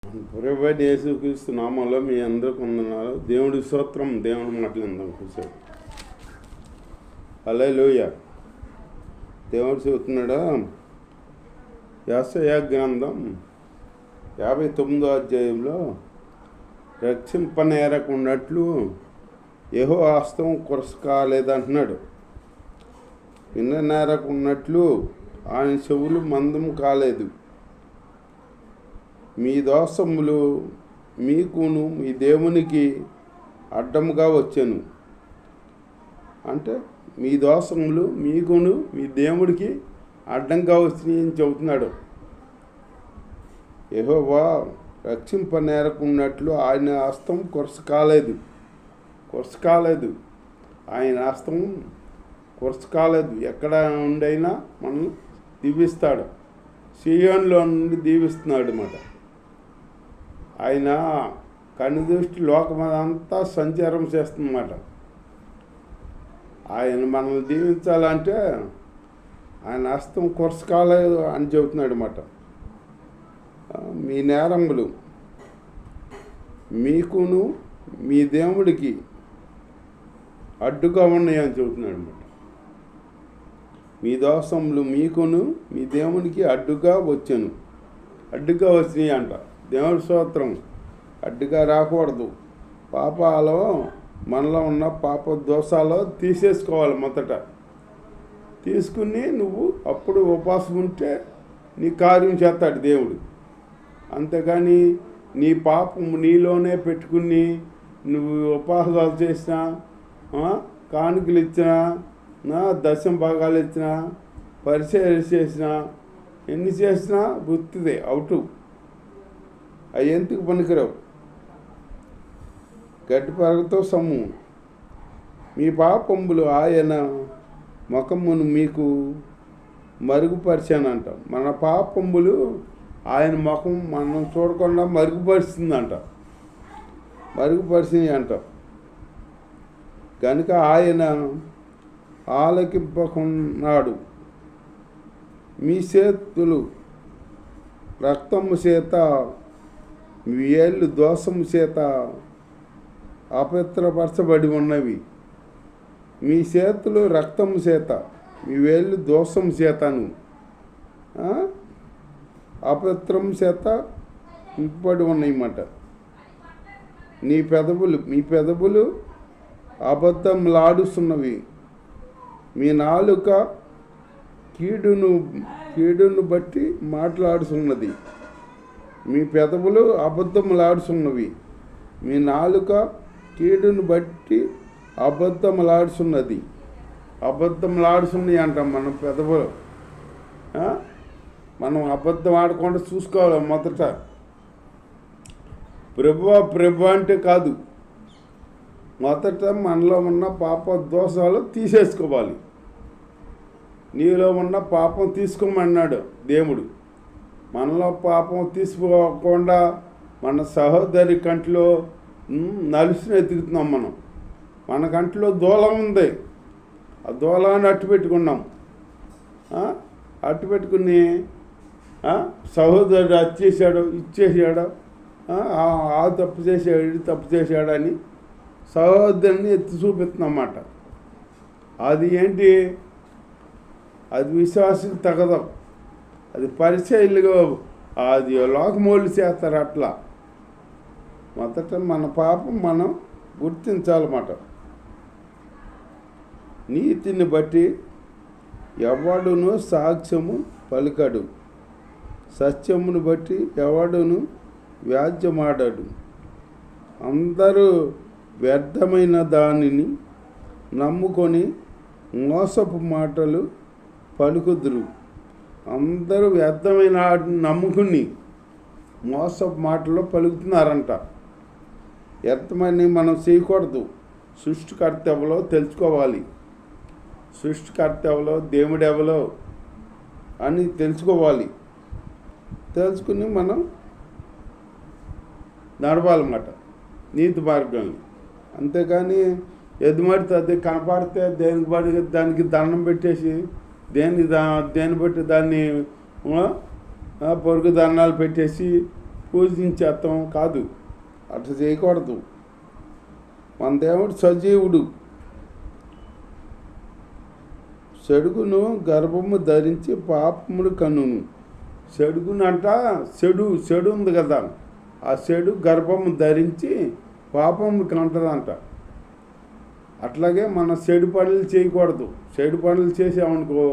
ప్రభువైన యేసుక్రీస్తు నామంలో మీ అందరికి వందనాలు. దేవుడి స్తోత్రం. దేవుడి మాటలు ఇందాం కూర్చోండి. హల్లెలూయా. దేవుడు చెబుతున్నాడా, యెషయా గ్రంథం 59వ అధ్యాయంలో రక్షింపనేరకున్నట్లు యెహోవా హస్తం కొరస కాలేదంటున్నాడు. విననేరకున్నట్లు ఆయన చెవులు మందం కాలేదు. మీ దోషములు మీకును మీ దేవునికి అడ్డముగా వచ్చాను. అంటే మీ దోషములు మీకును మీ దేవుడికి అడ్డంగా వచ్చినాయి అని చెబుతున్నాడు. యెహోవా రక్షింపనేరకున్నట్లు ఆయన హస్తం కొరస కాలేదు. ఆయన హస్తం కొరస కాలేదు. ఎక్కడ ఉండైనా మనం దీవిస్తాడు. సీయోనులో నుండి దీవిస్తున్నాడు అన్నమాట. ఆయన కనుదృష్టి లోకమంతా సంచారం చేస్తుందన్నమాట. ఆయన మనల్ని దీవించాలంటే ఆయన హస్తం కొరస కాలేదు అని చెబుతున్నాడు అన్నమాట. మీ నేరములు మీకును మీ దేవుడికి అడ్డుగా ఉన్నాయి అని చెబుతున్నాడు అన్నమాట. మీ దోషములు మీకును మీ దేవునికి అడ్డుగా వచ్చినాయి అంట. దేవుడి స్తోత్రం. అడ్డుగా రాకూడదు. పాపాలు మనలో ఉన్న పాప దోషాలు తీసేసుకోవాలి. మొదట తీసుకుని నువ్వు అప్పుడు ఉపవాసం ఉంటే నీ కార్యం చేస్తాడు దేవుడు. అంతేగాని నీ పాపం నీలోనే పెట్టుకుని నువ్వు ఉపవాసాలు చేసినా, కానుకలు ఇచ్చినా, దశమ భాగాలు ఇచ్చినా, పరిచయం చేసినా, ఎన్ని చేసినా గుర్తుదే అవుటు. అవి ఎందుకు పనికిరావు. గడ్డి పరగతో సమ్ము. మీ పాపంబులు ఆయన ముఖమును మీకు మరుగుపరిచానంట. మన పాపంబులు ఆయన ముఖం మనం చూడకుండా మరుగుపరిచింది అంట. కనుక ఆయన ఆలకింపకున్నాడు. మీ చేతులు రక్తము చేత మీ ఏళ్ళు దోషము చేత అపవిత్రపరచబడి ఉన్నవి. మీ చేతులు రక్తము చేత మీ వేళ్ళు దోషము చేతను అపవిత్రం చేత నింపబడి ఉన్నాయన్నమాట. మీ పెదవులు అబద్ధంలాడుస్తున్నవి. మీ నాలుక కీడును బట్టి మాట్లాడుతున్నది. మీ పెదవులు అబద్ధములాడుతున్నవి. మీ నాలుక కీడును బట్టి అబద్ధములాడుతున్నాయి అంటాం. మన పెదవులు మనం అబద్ధం ఆడకుండా చూసుకోవాలి. మొదట ప్రభు అంటే కాదు. మొదట మనలో ఉన్న పాప దోషాలు తీసేసుకోవాలి. నీలో ఉన్న పాపం తీసుకోమన్నాడు దేవుడు. మనలో పాపం తీసుకోకుండా మన సహోదరి కంటిలో నలుసుని ఎత్తుకుతున్నాం. మన కంటిలో దూలం ఉంది. ఆ దూలాన్ని అట్టుపెట్టుకున్నాం. అట్టుపెట్టుకుని సహోదరుడు ఇచ్చేసాడు, ఆ తప్పు చేసాడు, ఇది తప్పు చేశాడని సహోదరుని ఎత్తి చూపిస్తున్నమాట. అది ఏంటి? అది విశ్వాసం తగదు. అది పరిచయలుగా అది లోకమోళ్ళు చేస్తారు. అట్లా మొదట మన పాపం మనం గుర్తించాలన్నమాట. నీతిని బట్టి ఎవడును సాక్ష్యము పలికడు. సత్యమును బట్టి ఎవడును వ్యాజ్యమాడాడు. అందరూ వ్యర్థమైన దానిని నమ్ముకొని మోసపు మాటలు పలుకుదురు. అందరూ వ్యర్థమైన నమ్ముకుని మోసపు మాటలు పలుకుతున్నారంట. వ్యర్థమని మనం చేయకూడదు. సృష్టికర్త ఎవరో తెలుసుకోవాలి. సృష్టికర్త ఎవరో, దేవుడు ఎవరో అని తెలుసుకోవాలి. తెలుసుకుని మనం నడవాలన్నమాట నీతి మార్గంలో. అంతేకాని ఎదుమడితే అది కనపడితే దానికి దండం పెట్టేసి దేని బట్టి దాన్ని పొరుగు దండాలు పెట్టేసి పూజించేస్తాం కాదు, అట్లా చేయకూడదు. మన దేవుడు సజీవుడు. చెడుగును గర్భము ధరించి పాపములు కనును. చెడుగునంట చెడు ఉంది కదా, ఆ చెడు గర్భము ధరించి పాపము కంటదంట. అట్లాగే మన చెడు పనులు చేయకూడదు. చెడు పనులు చేసామనుకో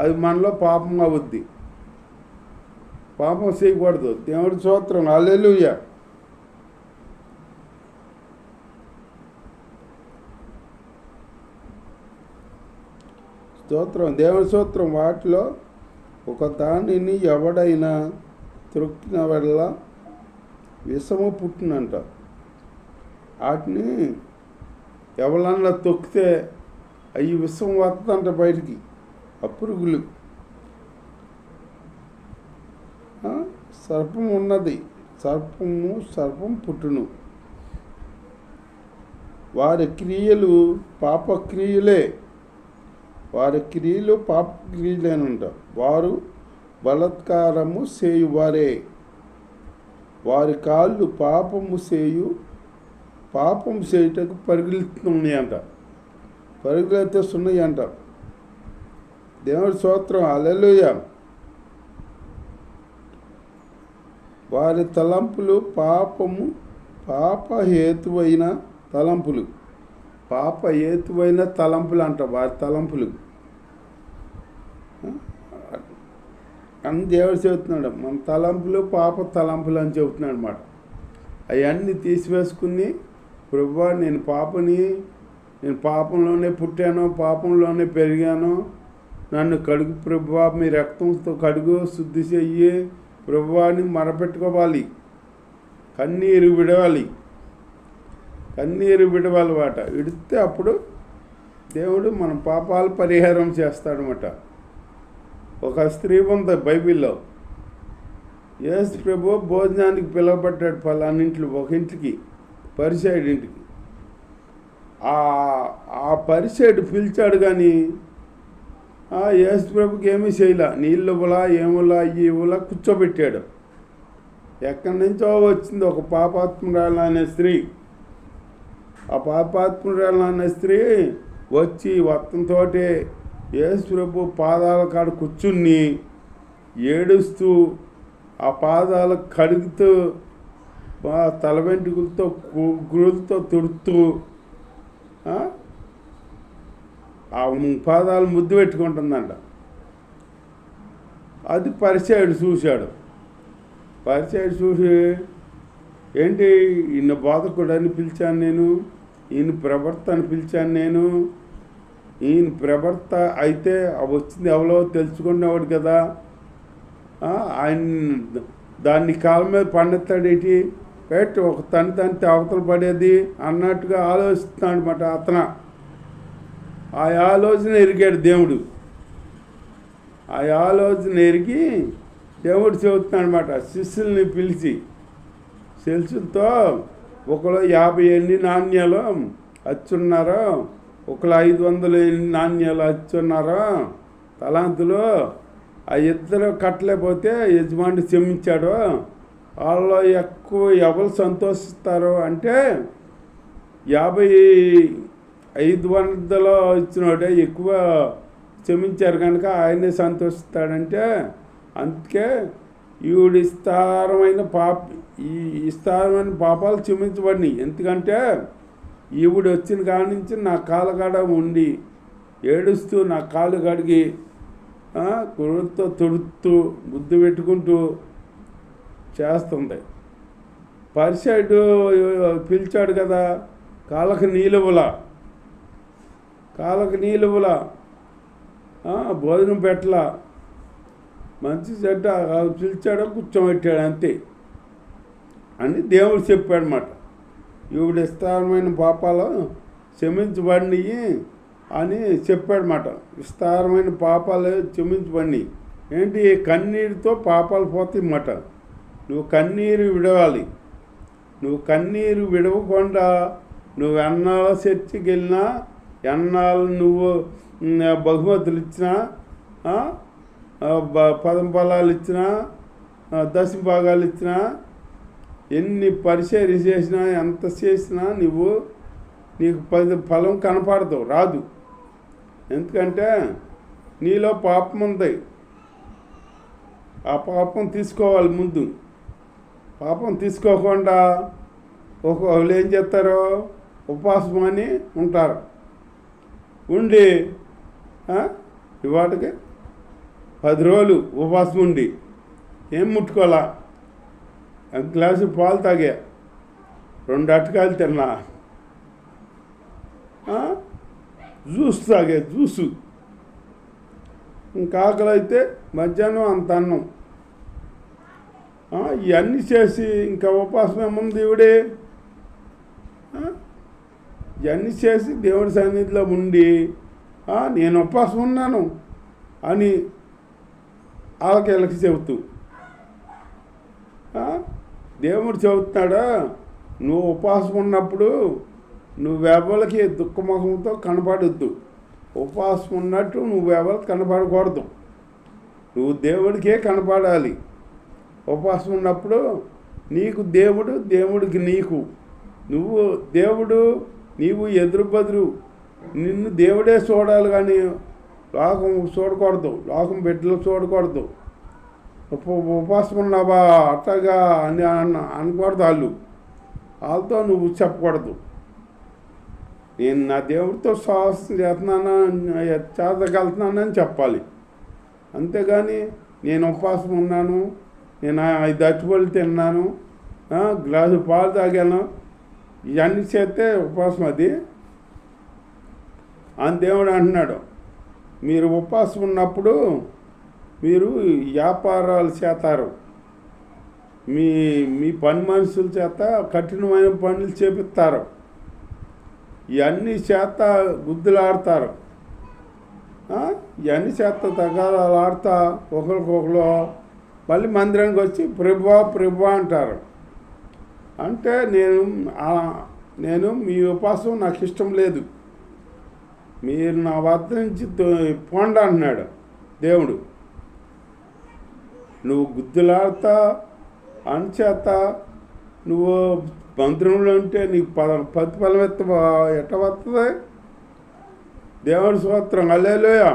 అది మనలో పాపం అవుద్ది. పాపం చేయకూడదు. దేవుడి స్తోత్రం, హల్లెలూయా. స్తోత్రం, దేవుని స్తోత్రం. వాటిలో ఒక దానిని ఎవడైనా త్రొక్కిన వల్ల విషము పుట్టినంట. వాటిని ఎవరన్నా తొక్కితే అవి విషం వస్తుందంట బయటికి, ఆ పురుగులు. సర్పం ఉన్నది, సర్పం పుట్టును. వారి క్రియలు పాపక్రియలే, పాపక్రియలేనంట. వారు బలాత్కారము చేయువారే. వారి కాళ్ళు పాపం చేయుటకు పరుగులుతున్నాయంట, పరుగులెత్తేస్తున్నాయంట. దేవుడి స్తోత్రం, హల్లెలూయా. వారి తలంపులు పాపహేతువైన తలంపులు అంట. వారి తలంపులు అని దేవుడు చెబుతున్నాడు. మన తలంపులు పాప తలంపులు అని చెబుతున్నాడు అన్నమాట. అవన్నీ తీసివేసుకుని, ప్రభువా నేను పాపంలోనే పుట్టాను, పాపంలోనే పెరిగాను, నన్ను కడుగు ప్రభువా, మీ రక్తంతో కడుగు, శుద్ధి చెయ్యి ప్రభువాని మరపెట్టుకోవాలి. కన్నీరు విడవాలి వాట. విడితే అప్పుడు దేవుడు మన పాపాలు పరిహారం చేస్తాడనమాట. ఒక స్త్రీ ఉంది బైబిల్లో. యేసు ప్రభు భోజనానికి పిలువబడ్డాడు పలానింట్లో, ఒక ఇంటికి, పరిసైడు ఇంటికి. ఆ పరిసైడు పిలిచాడు కానీ యేసు ప్రభుకి ఏమీ చేయలే. నీళ్ళు ఇవ్వలా, ఏములా, ఇవ్వలా, కూర్చోబెట్టాడు. ఎక్కడి నుంచో వచ్చింది ఒక పాపాత్మురాలు అనే స్త్రీ. ఆ పాపాత్మురాలు అనే స్త్రీ వచ్చి వత్తంతో యేసు ప్రభు పాదాల కాడ కూర్చుని ఏడుస్తూ ఆ పాదాలు కడుగుతూ తల వెంట్రుకలతో గురులతో తుడుతూ ఆ పాదాలు ముద్దు పెట్టుకుంటుందంట. అది పరిసైడు చూశాడు. చూసి ఏంటి ఈయన బోధకుడు అని పిలిచాను నేను, ఈయన ప్రవర్త అని పిలిచాను నేను, ఈయన ప్రవర్త అయితే వచ్చింది ఎవరో తెలుసుకునేవాడు కదా, ఆయన దాన్ని కాళ్ళ మీద పండిస్తాడేటి, పెట్టి ఒక తండ్రి అవతల పడేది అన్నట్టుగా ఆలోచిస్తున్నాడు అనమాట. అతను ఆ ఆలోచన ఎరిగాడు దేవుడు. ఆ ఆలోచన ఎరిగి దేవుడు చెబుతున్నాడు అనమాట. శిష్యుల్ని పిలిచి, శిష్యులతో ఒకరు 50 ఎన్ని నాణ్యాలు అచ్చున్నారో, ఒకరు 500 ఎన్ని నాణ్యాలు అచ్చున్నారో తలాంతులు, ఆ ఇద్దరు కట్టలేకపోతే యజమాని క్షమించాడు. వాళ్ళు ఎక్కువ ఎవరు సంతోషిస్తారు అంటే 500 ఇచ్చినోడే ఎక్కువ క్షమించారు కనుక ఆయనే సంతోషిస్తాడంటే, అందుకే ఈవిడ విస్తారమైన పాపాలు క్షమించబడినాయి. ఎందుకంటే ఈవిడ వచ్చిన కాడ నుంచి నా కాళ్ళగాడ ఉండి ఏడుస్తూ నా కాళ్ళు కడిగి కురుతో తుడుతూ ముద్దు పెట్టుకుంటూ చేస్తుంది. పరిసైడు పిలిచాడు కదా, కాళ్ళకు నీళ్ళువల భోజనం పెట్టలా, మంచి చెడ్డ పిలిచాడో కూర్చోబెట్టాడు అంతే అని దేవుడు చెప్పాడనమాట. ఈవిడ విస్తారమైన పాపాలు క్షమించబడినవి అని చెప్పాడనమాట. విస్తారమైన పాపాలు క్షమించబడినవి ఏంటి, కన్నీరుతో పాపాలు పోతాయి అన్నమాట. నువ్వు కన్నీరు విడవాలి. నువ్వు కన్నీరు విడవకుండా నువ్వు ఎన్నాళ్ళ చర్చికి వెళ్ళినా, ఎన్నాళ్ళు నువ్వు బహుమతులు ఇచ్చినా, పదం ఫలాలు ఇచ్చినా, దశమ భాగాలు ఇచ్చినా, ఎన్ని పరిచర్య చేసినా ఎంత చేసినా నీకు ఫలం కనపడదు, రాదు. ఎందుకంటే నీలో పాపం ఉంది. ఆ పాపం తీసుకోవాలి ముందు. పాపం తీసుకోకుండా ఒకళ్ళు ఏం చేస్తారో ఉపవాసం అని ఉంటారు. ఉండి ఇవాటికి 10 రోజులు ఉపవాసం ఉండి ఏం ముట్టుకోవాలా, గ్లాసు పాలు తాగా, 2 అరటికాయలు తిన్నా, జ్యూస్ తాగే, జ్యూసు. ఇంకా ఆకలి అయితే మధ్యాహ్నం అంత అన్నం. ఇవన్నీ చేసి ఇంకా ఉపవాసం ఏముంది ఇవిడే. ఇవన్నీ చేసి దేవుడి సన్నిధిలో ఉండి నేను ఉపవాసం ఉన్నాను అని వాళ్ళకి చెబుతూ దేవుడు చెబుతున్నాడా, నువ్వు ఉపవాసం ఉన్నప్పుడు నువ్వెవరికి దుఃఖముఖంతో కనపడద్దు. ఉపవాసం ఉన్నట్టు నువ్వెవరికి కనపడకూడదు. నువ్వు దేవుడికే కనపడాలి. ఉపవాసం ఉన్నప్పుడు నీకు దేవుడు, దేవుడికి నీకు, నువ్వు దేవుడు, నీవు ఎదురు బదురు. నిన్ను దేవుడే చూడాలి కానీ లోకం చూడకూడదు, లోకం బిడ్డలు చూడకూడదు. ఉపవాసం ఉన్నావా అట్టగా అని అనకూడదు. వాళ్ళతో నువ్వు చెప్పకూడదు, నేను నా దేవుడితో శ్వాసం చేతగలుగుతున్నానని చెప్పాలి. అంతేగాని నేను ఉపవాసం ఉన్నాను, నేను 5 అరటిపళ్ళు తిన్నాను, గ్లాసు పాలు తాగాను, ఇవన్నీ చేస్తే ఉపవాసం అది అని దేవుడు అంటున్నాడు. మీరు ఉపవాసం ఉన్నప్పుడు మీరు వ్యాపారాలు చేస్తారు, మీ పని మనుషుల చేత కఠినమైన పనులు చేపిస్తారు, ఇవన్నీ చేత గుద్దులాడతారు, ఇవన్నీ చేత తగాదాలు ఆడుతా ఒకరికొకరు మళ్ళీ మందిరానికి వచ్చి ప్రభు అంటారు. అంటే నేను మీ ఉపవాసం నాకు ఇష్టం లేదు, మీరు నా వద్ద నుంచి పోండి అంటున్నాడు దేవుడు. నువ్వు గుద్దులాడతా అంచేత నువ్వు మందిరంలో ఉంటే నీకు ప్రతిఫలం ఎట్ట వస్తుంది? దేవుడి స్తోత్రం, హల్లెలూయా.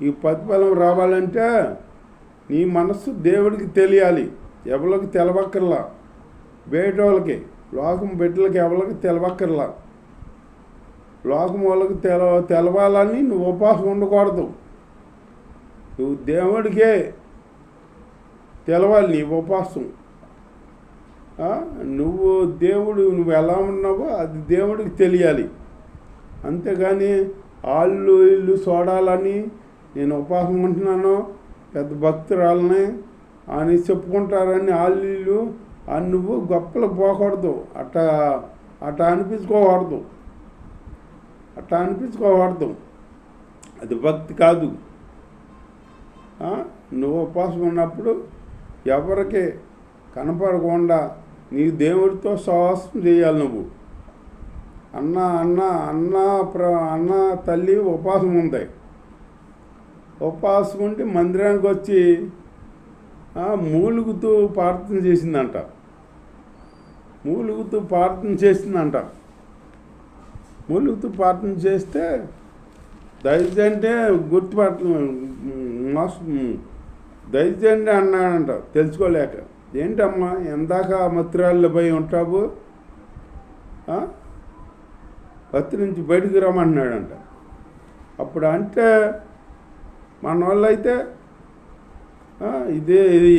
ఈ ప్రతిఫలం రావాలంటే నీ మనస్సు దేవుడికి తెలియాలి, ఎవరికి తెలవక్కర్లా. బయట వాళ్ళకి, లోకం బిడ్డలకి ఎవరికి తెలవక్కర్లా. లోకం వాళ్ళకి తెలవాలని నువ్వు ఉపవాసం ఉండకూడదు. నువ్వు దేవుడికే తెలవాలి నీ ఉపవాసం. నువ్వు ఎలా ఉన్నావో అది దేవుడికి తెలియాలి. అంతేగాని ఇల్లు చూడాలని నేను ఉపవాసం ఉంటున్నాను, పెద్ద భక్తురాలని అని చెప్పుకుంటారని ఇల్లు అని నువ్వు గొప్పలు పోకూడదు. అట్లా అనిపించుకోకూడదు. అది భక్తి కాదు. నువ్వు ఉపవాసం ఉన్నప్పుడు ఎవరికి కనపడకుండా నీ దేవుడితో సహవాసం చేయాలి. నువ్వు అన్న తల్లి ఉపవాసం ఉంది. ఉపవాసం ఉండి మందిరానికి వచ్చి మూలుగుతూ ప్రార్థన చేసిందంట. మూలుగుతూ ప్రార్థన చేస్తే దయచేంటే దయచేండి అన్నాడంట తెలుసుకోలేక. ఏంటమ్మా ఎందాక మత్తురాల్లో పోయి ఉంటావు, పత్తి నుంచి బయటికి రమ్మంటున్నాడంట. అప్పుడు అంటే మన వాళ్ళు అయితే ఇది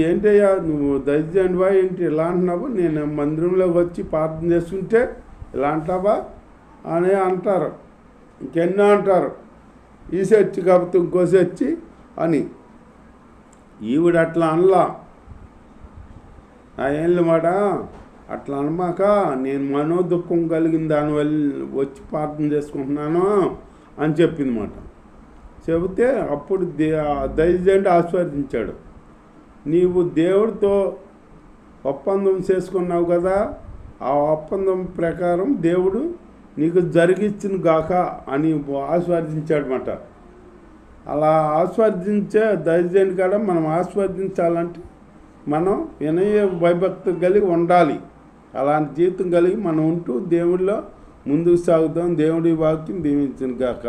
ఏంటయ్యా నువ్వు దయచేయండి బా ఏంటి ఇలా అంటున్నావు, నేను మందిరంలోకి వచ్చి ప్రార్థన చేసుకుంటే ఇలా అంటావా అని అంటారు. ఇంకెన్నో అంటారు, ఈ చర్చి కాకపోతే ఇంకో చర్చి అని. ఈవిడ అట్లా అనలా. నా ఏళ్ళు మాట అట్లా అనమాక నేను మనోదుఖం కలిగిన దానివల్ల వచ్చి ప్రార్థన చేసుకుంటున్నాను అని చెప్పింది మాట. చెబితే అప్పుడు దైవజనుడు ఆశీర్వదించాడు. నీవు దేవుడితో ఒప్పందం చేసుకున్నావు కదా, ఆ ఒప్పందం ప్రకారం దేవుడు నీకు జరిగిచ్చును గాక అని ఆశీర్వదించాడనమాట. అలా ఆస్వాదించే దైవజనుడి కాడ మనం ఆస్వాదించాలంటే మనం వినయ భయభక్తి కలిగి ఉండాలి. అలాంటి జీవితం కలిగి మనం ఉంటూ దేవుడిలో ముందుకు సాగుతాం. దేవుడి వాక్యం దీవించును గాక.